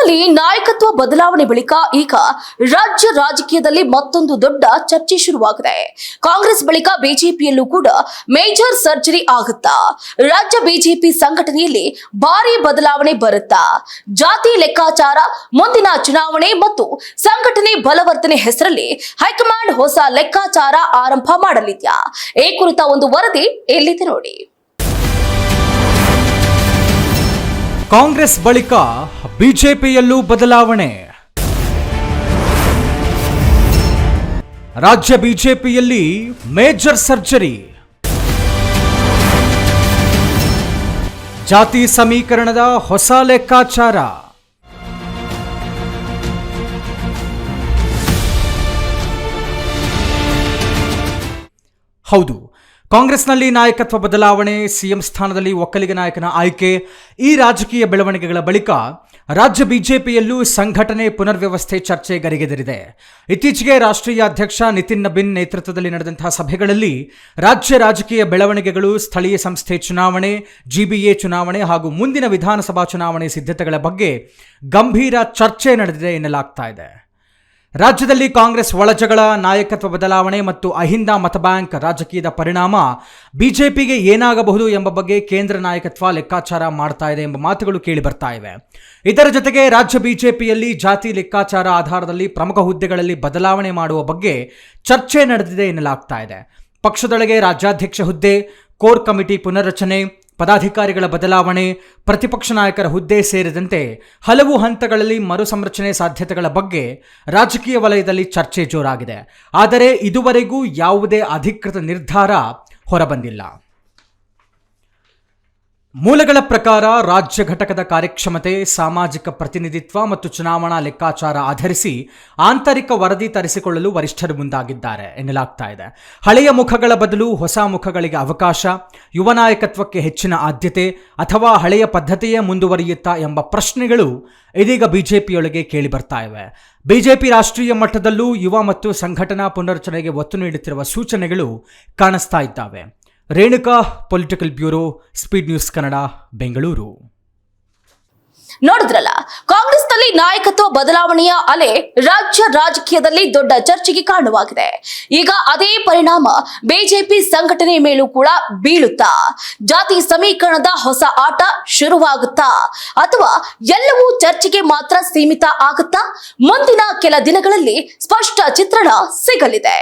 ಕಾಂಗ್ರೆಸ್ನಲ್ಲಿ ನಾಯಕತ್ವ ಬದಲಾವಣೆ ಬಳಿಕ ಈಗ ರಾಜ್ಯ ರಾಜಕೀಯದಲ್ಲಿ ಮತ್ತೊಂದು ದೊಡ್ಡ ಚರ್ಚೆ ಶುರುವಾಗಿದೆ. ಕಾಂಗ್ರೆಸ್ ಬಳಿಕ ಬಿಜೆಪಿಯಲ್ಲೂ ಕೂಡ ಮೇಜರ್ ಸರ್ಜರಿ ಆಗುತ್ತಾ? ರಾಜ್ಯ ಬಿಜೆಪಿ ಸಂಘಟನೆಯಲ್ಲಿ ಭಾರಿ ಬದಲಾವಣೆ ಬರುತ್ತಾ? ಜಾತಿ ಲೆಕ್ಕಾಚಾರ, ಮುಂದಿನ ಚುನಾವಣೆ ಮತ್ತು ಸಂಘಟನೆ ಬಲವರ್ಧನೆ ಹೆಸರಲ್ಲಿ ಹೈಕಮಾಂಡ್ ಹೊಸ ಲೆಕ್ಕಾಚಾರ ಆರಂಭ ಮಾಡಲಿದ್ಯಾ? ಈ ಕುರಿತ ಒಂದು ವರದಿ ಎಲ್ಲಿದೆ ನೋಡಿ. ಕಾಂಗ್ರೆಸ್ ಬಳಿಕ ಬಿಜೆಪಿಯಲ್ಲೂ ಬದಲಾವಣೆ. ರಾಜ್ಯ ಬಿಜೆಪಿಯಲ್ಲಿ ಮೇಜರ್ ಸರ್ಜರಿ. ಜಾತಿ ಸಮೀಕರಣದ ಹೊಸ ಲೆಕ್ಕಾಚಾರ. ಹೌದು, ಕಾಂಗ್ರೆಸ್ನಲ್ಲಿ ನಾಯಕತ್ವ ಬದಲಾವಣೆ, ಸಿಎಂ ಸ್ಥಾನದಲ್ಲಿ ಒಕ್ಕಲಿಗ ನಾಯಕನ ಆಯ್ಕೆ, ಈ ರಾಜಕೀಯ ಬೆಳವಣಿಗೆಗಳ ಬಳಿಕ ರಾಜ್ಯ ಬಿಜೆಪಿಯಲ್ಲೂ ಸಂಘಟನೆ ಪುನರ್ವ್ಯವಸ್ಥೆ ಚರ್ಚೆ ಗರಿಗೆದರಿದೆ. ಇತ್ತೀಚೆಗೆ ರಾಷ್ಟ್ರೀಯ ಅಧ್ಯಕ್ಷ ನಿತಿನ್ ನಬೀನ್ ನೇತೃತ್ವದಲ್ಲಿ ನಡೆದಂತಹ ಸಭೆಗಳಲ್ಲಿ ರಾಜ್ಯ ರಾಜಕೀಯ ಬೆಳವಣಿಗೆಗಳು, ಸ್ಥಳೀಯ ಸಂಸ್ಥೆ ಚುನಾವಣೆ, ಜಿಬಿಎ ಚುನಾವಣೆ ಹಾಗೂ ಮುಂದಿನ ವಿಧಾನಸಭಾ ಚುನಾವಣೆ ಸಿದ್ಧತೆಗಳ ಬಗ್ಗೆ ಗಂಭೀರ ಚರ್ಚೆ ನಡೆದಿದೆ ಎನ್ನಲಾಗ್ತಾ ಇದೆ. ರಾಜ್ಯದಲ್ಲಿ ಕಾಂಗ್ರೆಸ್ ಒಳಜಗಳ, ನಾಯಕತ್ವ ಬದಲಾವಣೆ ಮತ್ತು ಅಹಿಂದ ಮತಬ್ಯಾಂಕ್ ರಾಜಕೀಯದ ಪರಿಣಾಮ ಬಿಜೆಪಿಗೆ ಏನಾಗಬಹುದು ಎಂಬ ಬಗ್ಗೆ ಕೇಂದ್ರ ನಾಯಕತ್ವ ಲೆಕ್ಕಾಚಾರ ಮಾಡ್ತಾ ಇದೆ ಎಂಬ ಮಾತುಗಳು ಕೇಳಿ ಬರ್ತಾ ಇವೆ. ಇದರ ಜೊತೆಗೆ ರಾಜ್ಯ ಬಿಜೆಪಿಯಲ್ಲಿ ಜಾತಿ ಲೆಕ್ಕಾಚಾರ ಆಧಾರದಲ್ಲಿ ಪ್ರಮುಖ ಹುದ್ದೆಗಳಲ್ಲಿ ಬದಲಾವಣೆ ಮಾಡುವ ಬಗ್ಗೆ ಚರ್ಚೆ ನಡೆದಿದೆ ಎನ್ನಲಾಗ್ತಾ ಇದೆ. ಪಕ್ಷದೊಳಗೆ ರಾಜ್ಯಾಧ್ಯಕ್ಷ ಹುದ್ದೆ, ಕೋರ್ ಕಮಿಟಿ ಪುನರ್ರಚನೆ, ಪದಾಧಿಕಾರಿಗಳ ಬದಲಾವಣೆ, ಪ್ರತಿಪಕ್ಷ ನಾಯಕರ ಹುದ್ದೆ ಸೇರಿದಂತೆ ಹಲವು ಹಂತಗಳಲ್ಲಿ ಮರುಸಂರಚನೆ ಸಾಧ್ಯತೆಗಳ ಬಗ್ಗೆ ರಾಜಕೀಯ ವಲಯದಲ್ಲಿ ಚರ್ಚೆ ಜೋರಾಗಿದೆ. ಆದರೆ ಇದುವರೆಗೂ ಯಾವುದೇ ಅಧಿಕೃತ ನಿರ್ಧಾರ ಹೊರಬಂದಿಲ್ಲ. ಮೂಲಗಳ ಪ್ರಕಾರ ರಾಜ್ಯ ಘಟಕದ ಕಾರ್ಯಕ್ಷಮತೆ, ಸಾಮಾಜಿಕ ಪ್ರತಿನಿಧಿತ್ವ ಮತ್ತು ಚುನಾವಣಾ ಲೆಕ್ಕಾಚಾರ ಆಧರಿಸಿ ಆಂತರಿಕ ವರದಿ ತರಿಸಿಕೊಳ್ಳಲು ವರಿಷ್ಠರು ಮುಂದಾಗಿದ್ದಾರೆ ಎನ್ನಲಾಗ್ತಾ ಇದೆ. ಹಳೆಯ ಮುಖಗಳ ಬದಲು ಹೊಸ ಮುಖಗಳಿಗೆ ಅವಕಾಶ, ಯುವ ನಾಯಕತ್ವಕ್ಕೆ ಹೆಚ್ಚಿನ ಆದ್ಯತೆ ಅಥವಾ ಹಳೆಯ ಪದ್ಧತಿಯೇ ಮುಂದುವರಿಯುತ್ತಾ ಎಂಬ ಪ್ರಶ್ನೆಗಳು ಇದೀಗ ಬಿಜೆಪಿಯೊಳಗೆ ಕೇಳಿ ಬರ್ತಾ ಇವೆ. ಬಿಜೆಪಿ ರಾಷ್ಟ್ರೀಯ ಮಟ್ಟದಲ್ಲೂ ಯುವ ಮತ್ತು ಸಂಘಟನಾ ಪುನರ್ರಚನೆಗೆ ಒತ್ತು ನೀಡುತ್ತಿರುವ ಸೂಚನೆಗಳು ಕಾಣಿಸ್ತಾ ಇದ್ದಾವೆ. Renuka, political bureau, speed news Kannada, Bengaluru. ನೋಡಿದ್ರಲ್ಲ, ಕಾಂಗ್ರೆಸ್ನಲ್ಲಿ ನಾಯಕತ್ವ ಬದಲಾವಣೆಯ ಅಲೆ ರಾಜ್ಯ ರಾಜಕೀಯದಲ್ಲಿ ದೊಡ್ಡ ಚರ್ಚೆಗೆ ಕಾರಣವಾಗಿದೆ. ಈಗ ಅದೇ ಪರಿಣಾಮ ಬಿಜೆಪಿ ಸಂಘಟನೆ ಮೇಲೂ ಕೂಡ ಬೀಳುತ್ತಾ? ಜಾತಿ ಸಮೀಕರಣದ ಹೊಸ ಆಟ ಶುರುವಾಗುತ್ತಾ ಅಥವಾ ಎಲ್ಲವೂ ಚರ್ಚೆಗೆ ಮಾತ್ರ ಸೀಮಿತ ಆಗುತ್ತಾ? ಮುಂದಿನ ಕೆಲ ದಿನಗಳಲ್ಲಿ ಸ್ಪಷ್ಟ ಚಿತ್ರಣ ಸಿಗಲಿದೆ.